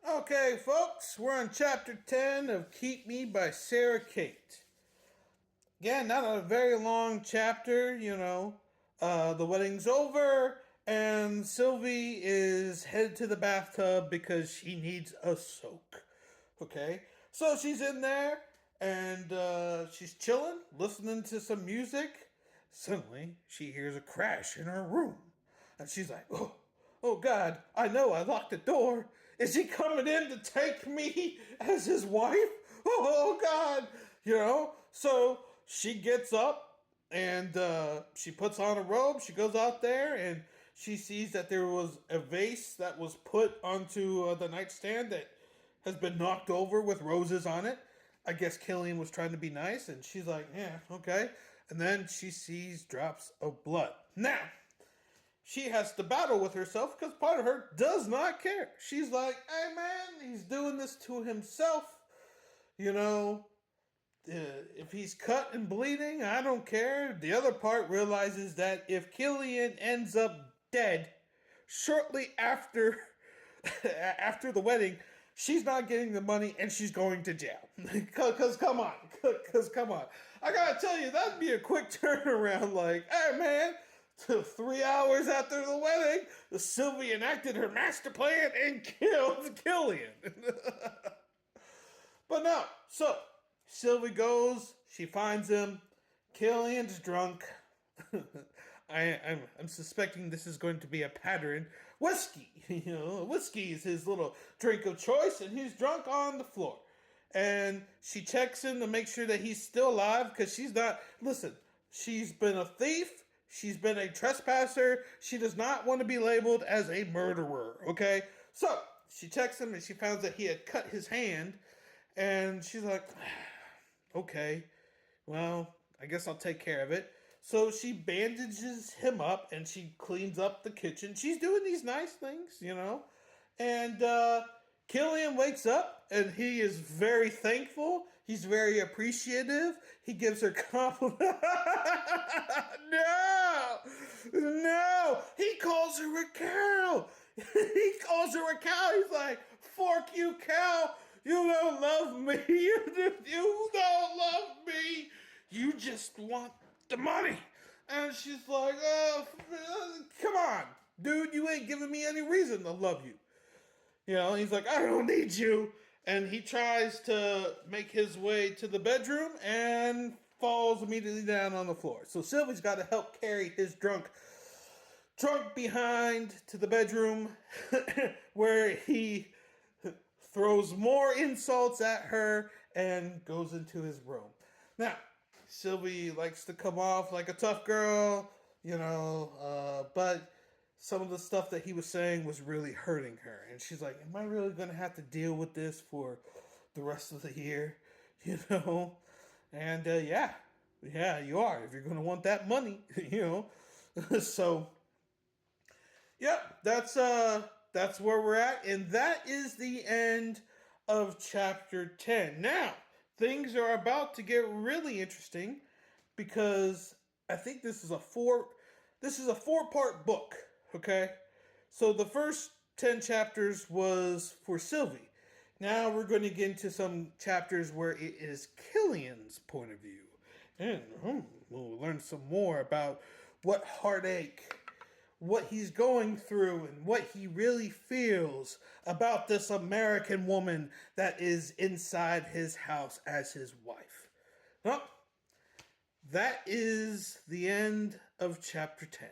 Okay, folks, we're on chapter 10 of Keep Me by Sara Cate. Again, not a very long chapter, The wedding's over, and Sylvie is headed to the bathtub because she needs a soak. Okay? So she's in there, and she's chilling, listening to some music. Suddenly, she hears a crash in her room. And she's like, oh God, I know I locked the door. Is he coming in to take me as his wife? Oh God, So she gets up and she puts on a robe. She goes out there and she sees that there was a vase that was put onto the nightstand that has been knocked over with roses on it. I guess Killian was trying to be nice, and she's like, yeah, okay. And then she sees drops of blood. Now, she has to battle with herself because part of her does not care. She's like, hey man, he's doing this to himself. If he's cut and bleeding, I don't care. The other part realizes that if Killian ends up dead shortly after after the wedding, she's not getting the money and she's going to jail. Cause come on, I gotta tell you, that'd be a quick turnaround. Like, hey man, 3 hours after the wedding, Sylvie enacted her master plan and killed Killian. But no, so Sylvie goes, she finds him. Killian's drunk. I'm suspecting this is going to be a pattern. Whiskey, whiskey is his little drink of choice, and he's drunk on the floor. And she checks him to make sure that he's still alive because she's not. Listen, she's been a thief. She's been a trespasser. She does not want to be labeled as a murderer. Okay, so she checks him and she finds that he had cut his hand, and she's like, okay, well, I guess I'll take care of it. So she bandages him up and she cleans up the kitchen. She's doing these nice things, And Killian wakes up and he is very thankful. He's very appreciative. He gives her compliments. No! He calls her a cow. He calls her a cow. He's like, fork you cow. You don't love me. You don't love me. You just want the money. And she's like, come on, dude, you ain't giving me any reason to love you. He's like, I don't need you. And he tries to make his way to the bedroom and falls immediately down on the floor. So Sylvie's got to help carry his drunk behind to the bedroom where he throws more insults at her and goes into his room. Now, Sylvie likes to come off like a tough girl, but some of the stuff that he was saying was really hurting her. And she's like, am I really going to have to deal with this for the rest of the year? And yeah, you are, if you're going to want that money, So, yeah, that's where we're at. And that is the end of chapter 10. Now, things are about to get really interesting because I think this is a four-part book, okay? So the first 10 chapters was for Sylvie. Now we're going to get into some chapters where it is Killian's point of view. And we'll learn some more about what heartache, what he's going through, and what he really feels about this American woman that is inside his house as his wife. Well, that is the end of chapter 10.